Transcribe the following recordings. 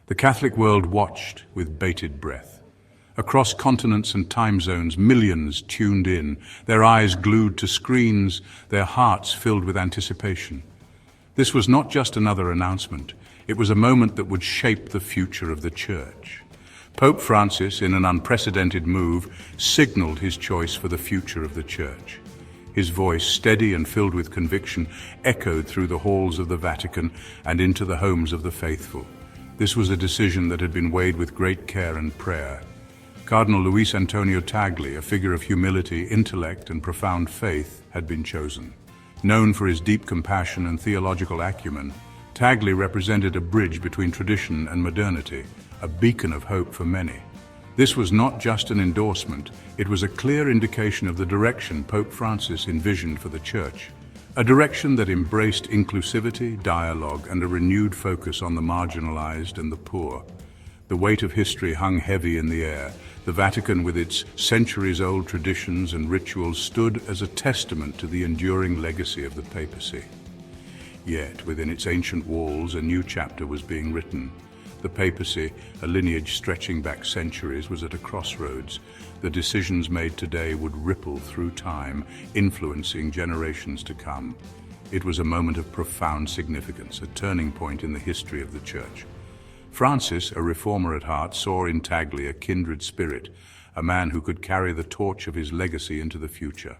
The Catholic world watched with bated breath. Across continents and time zones, millions tuned in, their eyes glued to screens, their hearts filled with anticipation. This was not just another announcement. It was a moment that would shape the future of the Church. Pope Francis, in an unprecedented move, signaled his choice for the future of the Church. His voice, steady and filled with conviction, echoed through the halls of the Vatican and into the homes of the faithful. This was a decision that had been weighed with great care and prayer. Cardinal Luis Antonio Tagle, a figure of humility, intellect, and profound faith, had been chosen. Known for his deep compassion and theological acumen, Tagle represented a bridge between tradition and modernity, a beacon of hope for many. This was not just an endorsement, it was a clear indication of the direction Pope Francis envisioned for the Church. A direction that embraced inclusivity, dialogue, and a renewed focus on the marginalized and the poor. The weight of history hung heavy in the air. The Vatican, with its centuries-old traditions and rituals, stood as a testament to the enduring legacy of the papacy. Yet, within its ancient walls, a new chapter was being written. The papacy, a lineage stretching back centuries, was at a crossroads. The decisions made today would ripple through time, influencing generations to come. It was a moment of profound significance, a turning point in the history of the Church. Francis, a reformer at heart, saw in Tagle a kindred spirit, a man who could carry the torch of his legacy into the future.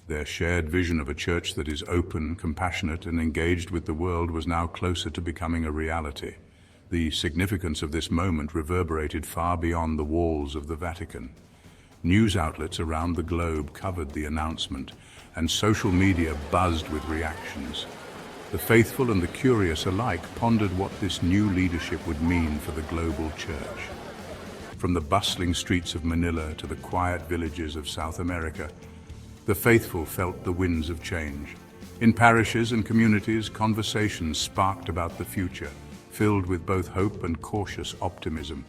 Their shared vision of a Church that is open, compassionate, and engaged with the world was now closer to becoming a reality. The significance of this moment reverberated far beyond the walls of the Vatican. News outlets around the globe covered the announcement, and social media buzzed with reactions. The faithful and the curious alike pondered what this new leadership would mean for the global Church. From the bustling streets of Manila to the quiet villages of South America, the faithful felt the winds of change. In parishes and communities, conversations sparked about the future, filled with both hope and cautious optimism.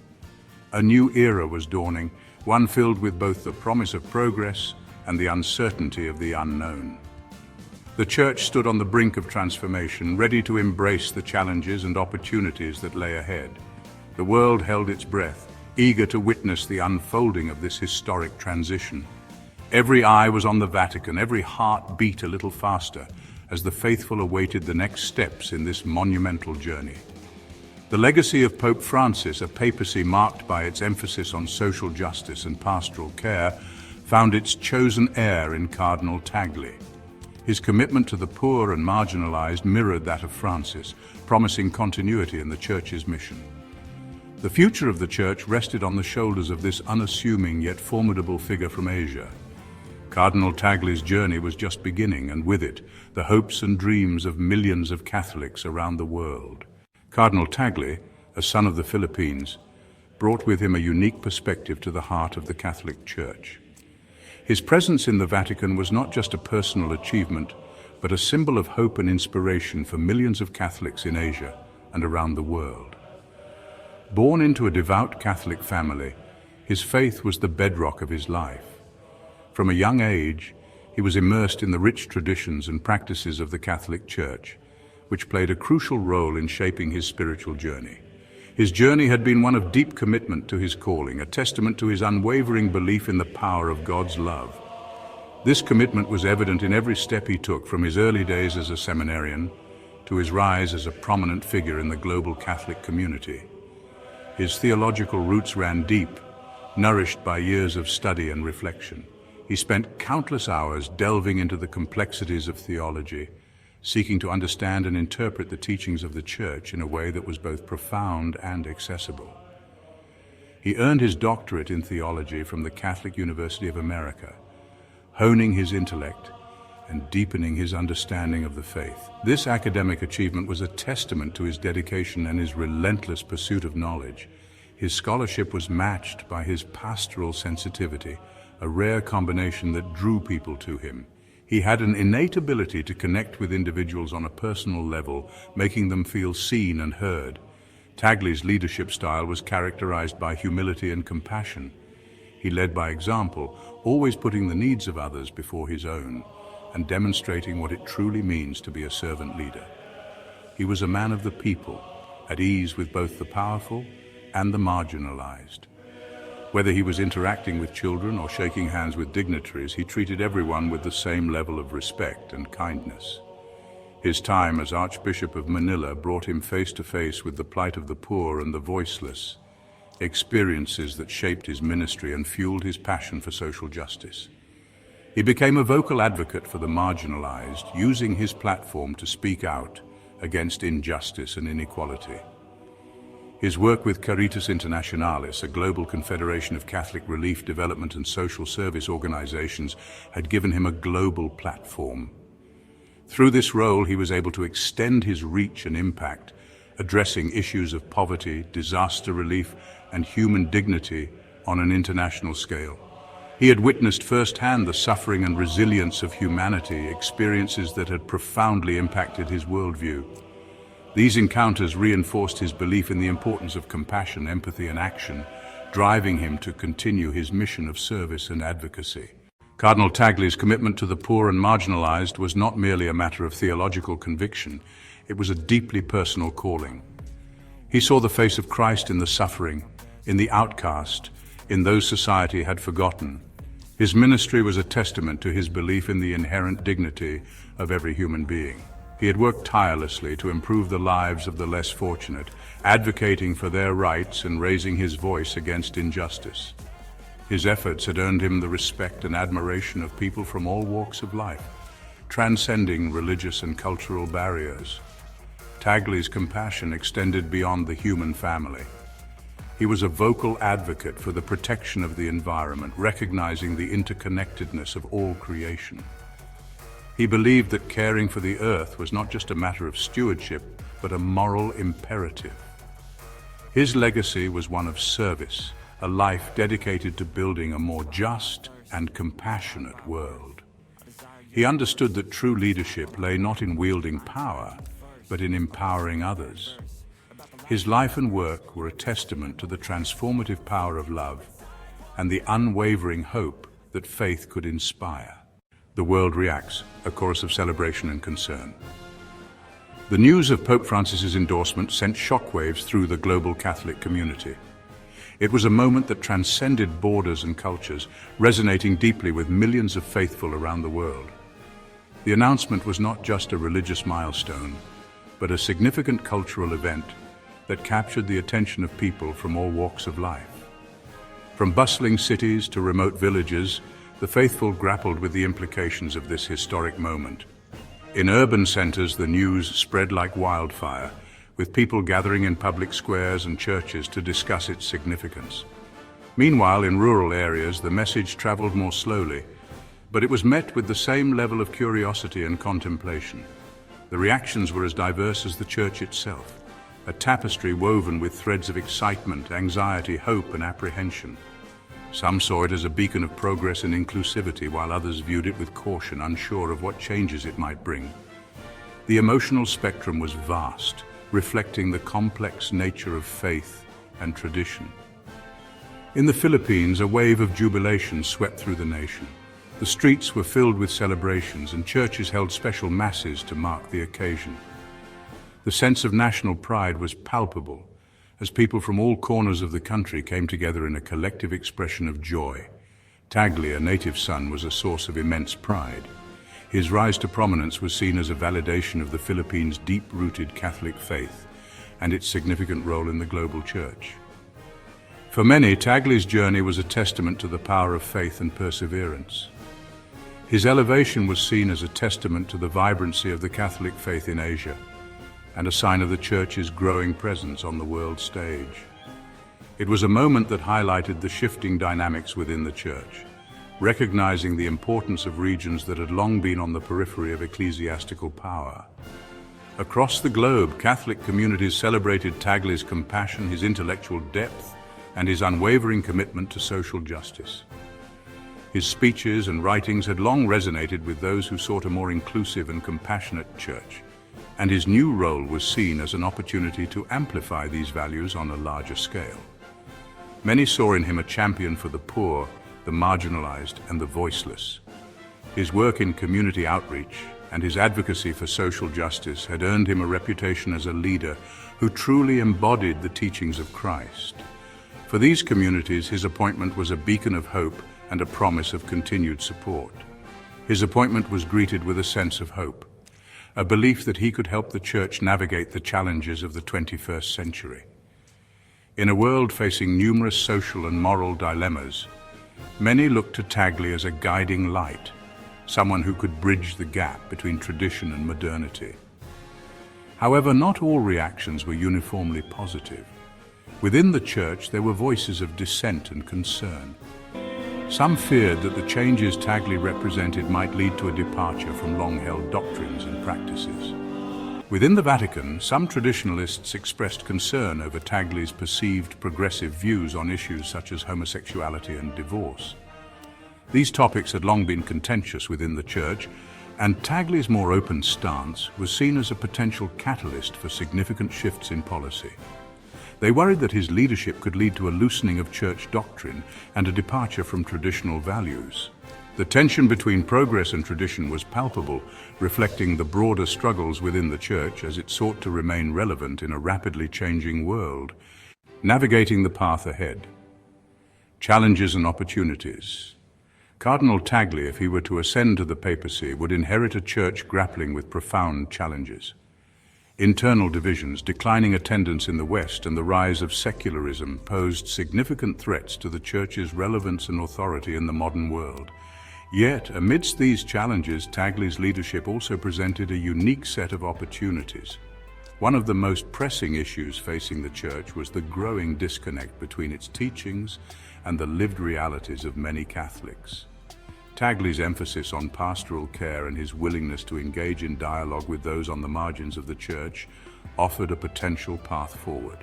A new era was dawning, one filled with both the promise of progress and the uncertainty of the unknown. The Church stood on the brink of transformation, ready to embrace the challenges and opportunities that lay ahead. The world held its breath, eager to witness the unfolding of this historic transition. Every eye was on the Vatican, every heart beat a little faster as the faithful awaited the next steps in this monumental journey. The legacy of Pope Francis, a papacy marked by its emphasis on social justice and pastoral care, found its chosen heir in Cardinal Tagle. His commitment to the poor and marginalized mirrored that of Francis, promising continuity in the Church's mission. The future of the Church rested on the shoulders of this unassuming yet formidable figure from Asia. Cardinal Tagle's journey was just beginning, and with it, the hopes and dreams of millions of Catholics around the world. Cardinal Tagle, a son of the Philippines, brought with him a unique perspective to the heart of the Catholic Church. His presence in the Vatican was not just a personal achievement, but a symbol of hope and inspiration for millions of Catholics in Asia and around the world. Born into a devout Catholic family, his faith was the bedrock of his life. From a young age, he was immersed in the rich traditions and practices of the Catholic Church, which played a crucial role in shaping his spiritual journey. His journey had been one of deep commitment to his calling, a testament to his unwavering belief in the power of God's love. This commitment was evident in every step he took, from his early days as a seminarian to his rise as a prominent figure in the global Catholic community. His theological roots ran deep, nourished by years of study and reflection. He spent countless hours delving into the complexities of theology, seeking to understand and interpret the teachings of the Church in a way that was both profound and accessible. He earned his doctorate in theology from the Catholic University of America, honing his intellect and deepening his understanding of the faith. This academic achievement was a testament to his dedication and his relentless pursuit of knowledge. His scholarship was matched by his pastoral sensitivity, a rare combination that drew people to him. He had an innate ability to connect with individuals on a personal level, making them feel seen and heard. Tagle's leadership style was characterized by humility and compassion. He led by example, always putting the needs of others before his own, and demonstrating what it truly means to be a servant leader. He was a man of the people, at ease with both the powerful and the marginalized. Whether he was interacting with children or shaking hands with dignitaries, he treated everyone with the same level of respect and kindness. His time as Archbishop of Manila brought him face to face with the plight of the poor and the voiceless, experiences that shaped his ministry and fueled his passion for social justice. He became a vocal advocate for the marginalized, using his platform to speak out against injustice and inequality. His work with Caritas Internationalis, a global confederation of Catholic relief, development and social service organizations, had given him a global platform. Through this role, he was able to extend his reach and impact, addressing issues of poverty, disaster relief, and human dignity on an international scale. He had witnessed firsthand the suffering and resilience of humanity, experiences that had profoundly impacted his worldview. These encounters reinforced his belief in the importance of compassion, empathy, and action, driving him to continue his mission of service and advocacy. Cardinal Tagle's commitment to the poor and marginalized was not merely a matter of theological conviction, it was a deeply personal calling. He saw the face of Christ in the suffering, in the outcast, in those society had forgotten. His ministry was a testament to his belief in the inherent dignity of every human being. He had worked tirelessly to improve the lives of the less fortunate, advocating for their rights and raising his voice against injustice. His efforts had earned him the respect and admiration of people from all walks of life, transcending religious and cultural barriers. Tagle's compassion extended beyond the human family. He was a vocal advocate for the protection of the environment, recognizing the interconnectedness of all creation. He believed that caring for the earth was not just a matter of stewardship, but a moral imperative. His legacy was one of service, a life dedicated to building a more just and compassionate world. He understood that true leadership lay not in wielding power, but in empowering others. His life and work were a testament to the transformative power of love and the unwavering hope that faith could inspire. The world reacts, a chorus of celebration and concern. The news of Pope Francis's endorsement sent shockwaves through the global Catholic community. It was a moment that transcended borders and cultures, resonating deeply with millions of faithful around the world. The announcement was not just a religious milestone, but a significant cultural event that captured the attention of people from all walks of life. From bustling cities to remote villages, the faithful grappled with the implications of this historic moment. In urban centers, the news spread like wildfire, with people gathering in public squares and churches to discuss its significance. Meanwhile, in rural areas, the message traveled more slowly, but it was met with the same level of curiosity and contemplation. The reactions were as diverse as the church itself, a tapestry woven with threads of excitement, anxiety, hope, and apprehension. Some saw it as a beacon of progress and inclusivity, while others viewed it with caution, unsure of what changes it might bring. The emotional spectrum was vast, reflecting the complex nature of faith and tradition. In the Philippines, a wave of jubilation swept through the nation. The streets were filled with celebrations, and churches held special masses to mark the occasion. The sense of national pride was palpable as people from all corners of the country came together in a collective expression of joy. Tagle, a native son, was a source of immense pride. His rise to prominence was seen as a validation of the Philippines' deep-rooted Catholic faith and its significant role in the global church. For many, Tagle's journey was a testament to the power of faith and perseverance. His elevation was seen as a testament to the vibrancy of the Catholic faith in Asia, and a sign of the Church's growing presence on the world stage. It was a moment that highlighted the shifting dynamics within the Church, recognizing the importance of regions that had long been on the periphery of ecclesiastical power. Across the globe, Catholic communities celebrated Tagle's compassion, his intellectual depth, and his unwavering commitment to social justice. His speeches and writings had long resonated with those who sought a more inclusive and compassionate church, and his new role was seen as an opportunity to amplify these values on a larger scale. Many saw in him a champion for the poor, the marginalized, and the voiceless. His work in community outreach, and his advocacy for social justice had earned him a reputation as a leader who truly embodied the teachings of Christ. For these communities, his appointment was a beacon of hope and a promise of continued support. His appointment was greeted with a sense of hope, a belief that he could help the Church navigate the challenges of the 21st century. In a world facing numerous social and moral dilemmas, many looked to Tagle as a guiding light, someone who could bridge the gap between tradition and modernity. However, not all reactions were uniformly positive. Within the Church, there were voices of dissent and concern. Some feared that the changes Tagle represented might lead to a departure from long-held doctrines and practices. Within the Vatican, some traditionalists expressed concern over Tagle's perceived progressive views on issues such as homosexuality and divorce. These topics had long been contentious within the Church, and Tagle's more open stance was seen as a potential catalyst for significant shifts in policy. They worried that his leadership could lead to a loosening of Church doctrine and a departure from traditional values. The tension between progress and tradition was palpable, reflecting the broader struggles within the Church as it sought to remain relevant in a rapidly changing world. Navigating the path ahead. Challenges and opportunities. Cardinal Tagle, if he were to ascend to the papacy, would inherit a Church grappling with profound challenges. Internal divisions, declining attendance in the West, and the rise of secularism posed significant threats to the Church's relevance and authority in the modern world. Yet, amidst these challenges, Tagle's leadership also presented a unique set of opportunities. One of the most pressing issues facing the Church was the growing disconnect between its teachings and the lived realities of many Catholics. Tagle's emphasis on pastoral care and his willingness to engage in dialogue with those on the margins of the Church offered a potential path forward.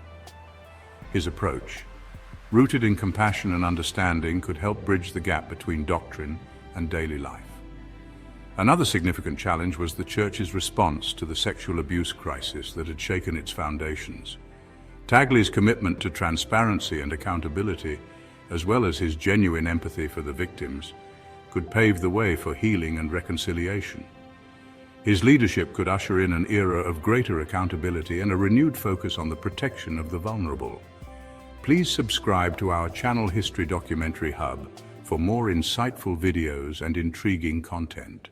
His approach, rooted in compassion and understanding, could help bridge the gap between doctrine and daily life. Another significant challenge was the Church's response to the sexual abuse crisis that had shaken its foundations. Tagle's commitment to transparency and accountability, as well as his genuine empathy for the victims, could pave the way for healing and reconciliation. His leadership could usher in an era of greater accountability and a renewed focus on the protection of the vulnerable. Please subscribe to our channel History Documentary Hub for more insightful videos and intriguing content.